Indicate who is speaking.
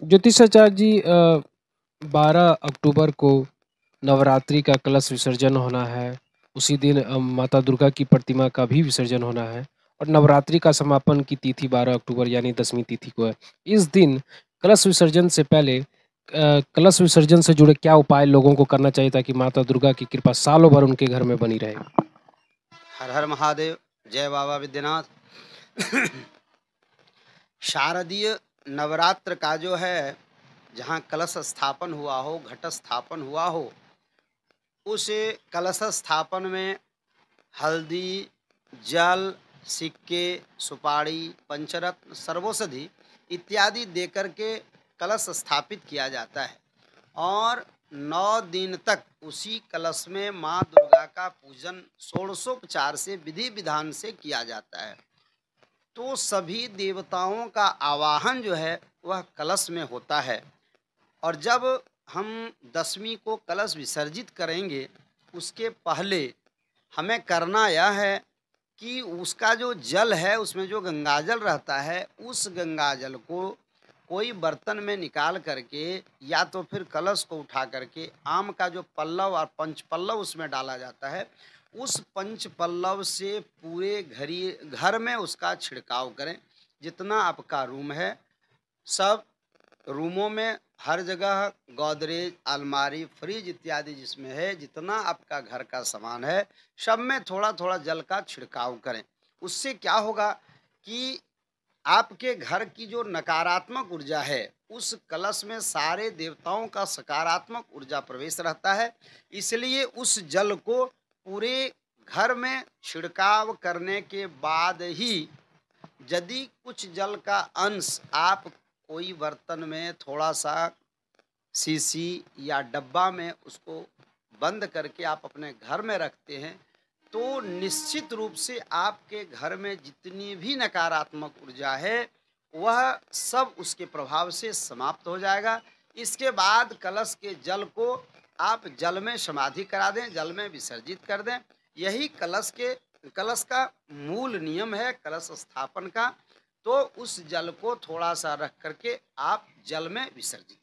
Speaker 1: ज्योतिषाचार्य जी 12 अक्टूबर को नवरात्रि का कलश विसर्जन होना है। उसी दिन माता दुर्गा की प्रतिमा का भी विसर्जन होना है और नवरात्रि का समापन की तिथि 12 अक्टूबर यानी 10वीं तिथि को है। इस दिन कलश विसर्जन से पहले कलश विसर्जन से जुड़े क्या उपाय लोगों को करना चाहिए ताकि माता दुर्गा की कृपा सालों भर उनके घर में बनी रहे?
Speaker 2: हर हर महादेव, जय बाबा विद्यनाथ। शारदीय नवरात्र का जो है, जहाँ कलश स्थापन हुआ हो, घट स्थापन हुआ हो, उस कलश स्थापन में हल्दी, जल, सिक्के, सुपारी, पंचरत्न, सर्वौषधि इत्यादि देकर के कलश स्थापित किया जाता है और 9 दिन तक उसी कलश में माँ दुर्गा का पूजन षोडशोपचार से विधि विधान से किया जाता है। तो सभी देवताओं का आवाहन जो है वह कलश में होता है और जब हम 10वीं को कलश विसर्जित करेंगे, उसके पहले हमें करना यह है कि उसका जो जल है, उसमें जो गंगाजल रहता है, उस गंगाजल को कोई बर्तन में निकाल करके या तो फिर कलश को उठा करके आम का जो पल्लव और पंचपल्लव उसमें डाला जाता है, उस पंचपल्लव से पूरे घर में उसका छिड़काव करें। जितना आपका रूम है, सब रूमों में हर जगह गोदरेज, अलमारी, फ्रिज इत्यादि जिसमें है, जितना आपका घर का सामान है, सब में थोड़ा थोड़ा जल का छिड़काव करें। उससे क्या होगा कि आपके घर की जो नकारात्मक ऊर्जा है, उस कलश में सारे देवताओं का सकारात्मक ऊर्जा प्रवेश रहता है। इसलिए उस जल को पूरे घर में छिड़काव करने के बाद ही, यदि कुछ जल का अंश आप कोई बर्तन में थोड़ा सा शीशी या डब्बा में उसको बंद करके आप अपने घर में रखते हैं, तो निश्चित रूप से आपके घर में जितनी भी नकारात्मक ऊर्जा है, वह सब उसके प्रभाव से समाप्त हो जाएगा। इसके बाद कलश के जल को आप जल में समाधि करा दें, जल में विसर्जित कर दें। यही कलश का मूल नियम है कलश स्थापन का। तो उस जल को थोड़ा सा रख करके आप जल में विसर्जित